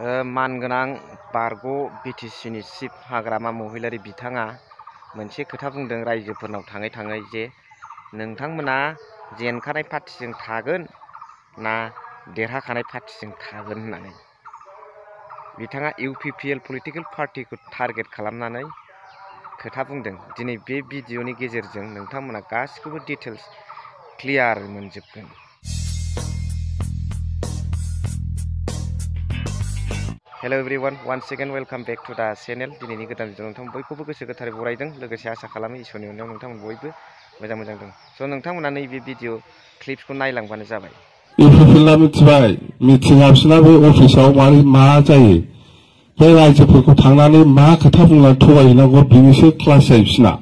मानगोनां बारग' बिटिसिनि चिफ हाग्रामा महिलारि बिथाङा मोनसे खोथा बुंदों रायजोफोरनाव थाङै थाङै जे नोंथांमोना जेनखानाय पार्टिजों थागोन ना देरहाखानाय पार्टिजों थागोन होननानै बिथाङा इउपिपिएल पलिटिकल पार्टिखौ टारगेट खालामनानै खोथा बुंदों। दिनै बे भिडिअनि गेजेरजों नोंथांमोना गासिखौबो डिटेल्स क्लियार मोनजोबगोन। Hello everyone, once again welcome back to the channel. दिनैनि गोदान भिडिअ नोंथांमोन बयखौबो गोसो गोथारै बरायदों, लोगोसे आसा खालामो इसोरनि अननायाव नोंथांमोन बयबो मोजां दं। स' नोंथांमोना नैबे भिडिअ क्लिप्सखौ नायलांबानो जाबाय। इउपिपिएलआ मिथिबाय मिटिंआ बिसोरनाबो अफिसाव मा जायो, बे रायजोफोरखौ थांनानै मा खोथा बुंनानै थगायहैनांगौ बिनिसो क्लास जायो बिसोरना।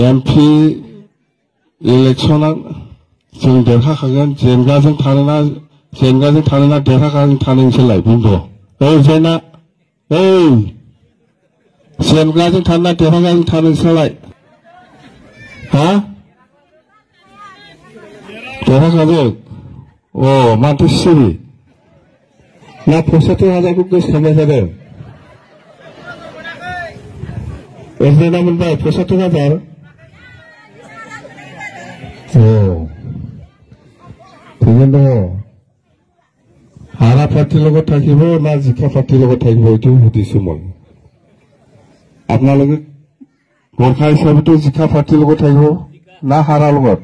एमपि इलेक्सना जों देरहाखागोन, जेनगाजों थानोना देरहाखागोन थानो नोंसोरलाय बुंद'। जेना जेनगाजों थानोना देरहागाजों थानो नोंसोरलाय हा देरहाखागोन। माथो सिरि ना 75,000 को गोसोखांबाय थादों? एजेन्डा मोनबाय 75,000। थिगैनो दङ। हारा पार्टी লগত থাকিব না জিকা পার্টির লগত থাকিব এইটো সুধিছো মই। আপোনালোকে গোৰ্খা হিচাপেতো জিকা পাৰ্টিৰ লগত থাকিব না হাৰা লগত?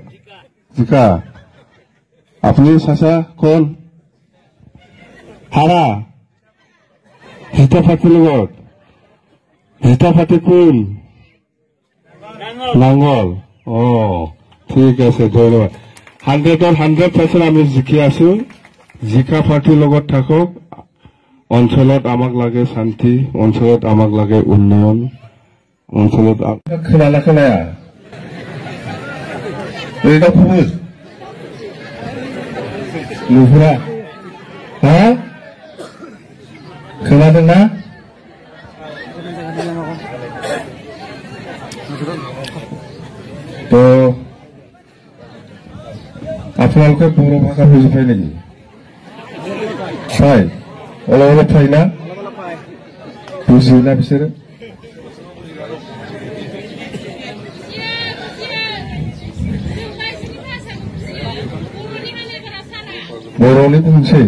জিকা। আপনি চাচা কোন? হাৰা হিতা পার্টির লগত? হিতা পার্টি কোন? নাঙ্গল। ঠিক আছে, ধন্যবাদ। 100% আমি জিকি আছো। জিকা পার্টির লগত থাকক। অঞ্চলত আমাক লাগে শান্তি, অঞ্চলত আমাক লাগে উন্নয়ন, অঞ্চলত खोनाया এটা খুব नुहुरा हा खोनादोंना? তো আপোনালোকে बर' भाषा বুজিপায় নেকি? পায়? অলপ পায় না? বুজিও না বিচেৰে? बर'नि बुंसै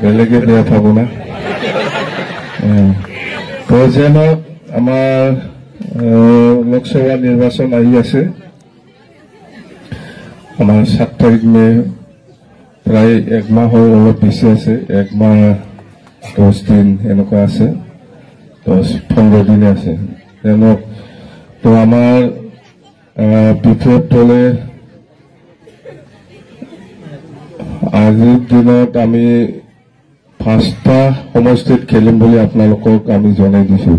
बेलेगे बेया पाब ना। तो जेन आमार लोकसभा निर्वाचन आহি আছে। आमार 7 तारिख में प्राय 1 माह अलप बेसि আছে, 1 माह 10 दिन এনেকুৱা আছে, 10-15 दिन আছে। তো आमार বিপদ দলে আজিৰ দিনত আমি 5টা সমষ্টিত খেলিম বুলি আপোনালোকক আমি জনাই দিছো।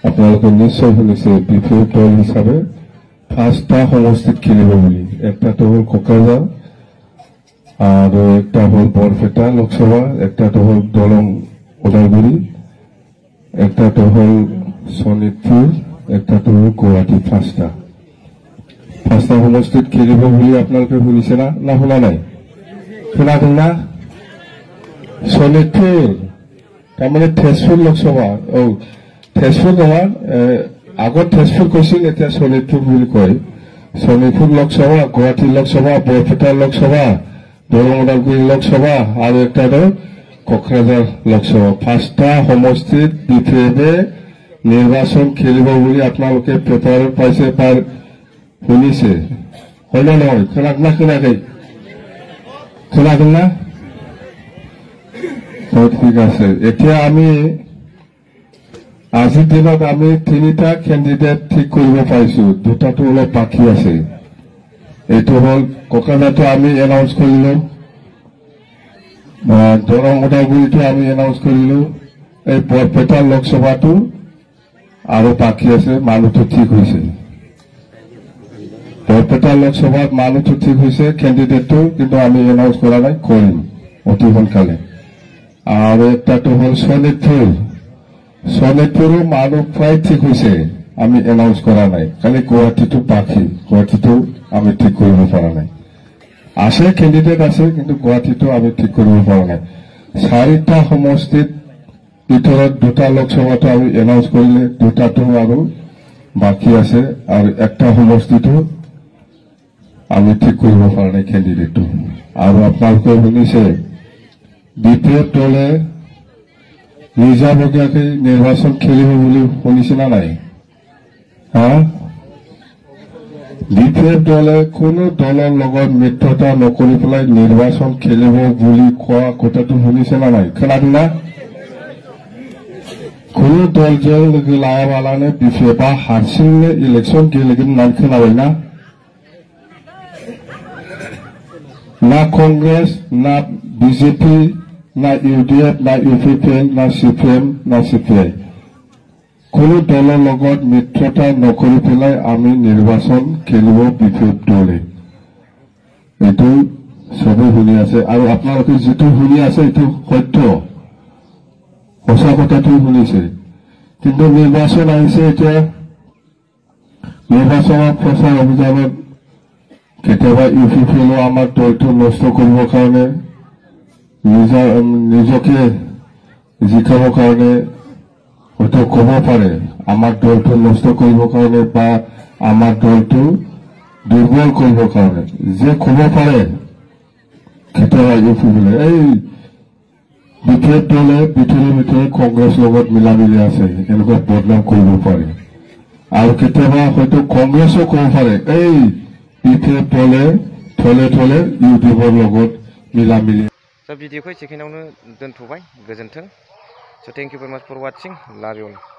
আপোনালোকে নিশ্চয় শুনিছে বিপদ দল হিচাপে 5টা সমষ্টিত খেলিব বুলি। একটাটো হ'ল কোকৰাঝাৰ, আৰু একটা হ'ল বৰপেটা লোকসভা, একটাটো হ'ল দলং ওদালগুৰি, একটাটো হ'ল শোণিতপুৰ, একটাটো হ'ল গুৱাহাটী। 5টা সমষ্টিত খেলিব বুলি আপোনালোকে শুনিছে না শুনা নাই? खोनादोंना? शोणितपुर तारमाने तेजपुर लोकसभा। तेजपुर नङा, আগত तेजपुर কৈছিল, এতিয়া शोणितपुर বুলি কয়। शोणितपुर लोकसभा, गुवाहाटी लोकसभा, बरपेटा लोकसभा, दरं उदालगुरि लोकसभा, আৰু একটা কোকৰাঝাৰ লোকসভা। 5টা সমষ্টিত বিপিএফে নিৰ্বাচন খেলিব বুলি আপোনালোকে পেপাৰত পাইছে, শুনিছে হয় নে নহয়? खोनायाखै? खोनादोंना? ঠিক আছে। এতিয়া আমি আজিৰ দিনত আমি 3টা কেণ্ডিডেট ঠিক কৰিব পাৰিছো, 2টাটো অলপ বাকী আছে। এইটো হ'ল কোকৰাঝাৰটো আমি এনাউন্স কৰিলো, দৰং ওদালগুৰিটো আমি এনাউন্স কৰিলো, এই বৰপেটা লোকসভাটো আৰু বাকী আছে। মানুহটো ঠিক হৈছে। বৰপেটা লোকসভাত মানুহটো ঠিক হৈছে, কেণ্ডিডেটটো কিন্তু আমি এনাউন্স কৰা নাই, কৰিম অতি সোনকালে। আৰু একটাটো হ'ল শোণিতপুৰো মানুহ প্ৰায় ঠিক হৈছে, আমি এনাউন্স কৰা নাই, খালি গুৱাহাটীটো বাকী। গুৱাহাটীটো আমি ঠিক কৰিব পৰা নাই। আছে কেণ্ডিডেট আছে, কিন্তু গুৱাহাটীটো আমি ঠিক কৰিব পৰা নাই। 4টা সমষ্টিত ভিতৰত 2টা লোকসভাটো আমি এনাউন্স কৰিলে, 2টাটো আৰু বাকী আছে, আৰু একটা সমষ্টিটো আমি ঠিক কৰিব পৰা নাই কেণ্ডিডেটটো। আৰু আপোনালোকে শুনিছে বিপিএফ দলে নিজাববীয়াকৈ নিৰ্বাচন খেলিব বুলি শুনিছে না নাই? হা? বিপিএফ দলে কোনো দলৰ লগত মিত্ৰতা নকৰি পেলাই নিৰ্বাচন খেলিব বুলি কোৱা কথাটো শুনিছে না নাই? खोनादों ना? কোনো দলजों लोगो लायाबालानो बिपिएफआ हारसिंनो इलेक्सन गेलेगोन होननानै खोनाबायना? ना कांग्रेस, ना बीजेपी, ना यूडीएफ, ना यूपीपीएल, ना सीपीएम, ना सीपीआई কোনো দলৰ লগত মিত্ৰতা নকৰি পেলাই আমি নিৰ্বাচন খেলিব বিপিএফ দলে। এইটো সবে শুনি আছে, আৰু আপোনালোকে যিটো শুনি আছে এইটো সত্য, সঁচা কথাটো শুনিছে। কিন্তু নিৰ্বাচন আহিছে, এতিয়া নিৰ্বাচনত প্ৰচাৰ অভিযানত কেতিয়াবা ইউপিপিএলো আমাৰ দলটো নষ্ট কৰিবৰ কাৰণে নিজকে জিকাবৰ কাৰণে হয়তো ক'ব পাৰে, আমাৰ দলটো নষ্ট কৰিবৰ কাৰণে বা আমাৰ দলটো দুৰ্বল কৰিবৰ কাৰণে যে ক'ব পাৰে। কেতিয়াবা ইউপিপিএলে এই বিপিএফ দলে ভিতৰে কংগ্ৰেছ লগত মিলা মিলি আছে এনেকুৱা বদনাম কৰিব পাৰে, আৰু কেতিয়াবা হয়তো কংগ্ৰেছো ক'ব পাৰে এই বিপিএফ দলে থলে ইউডিএফৰ লগত মিলা মিলি। भिडिअखौ एसेखिनियावनो दोनथ'बाय, गोजोन्थों। So thank you very much for watching. Love you all.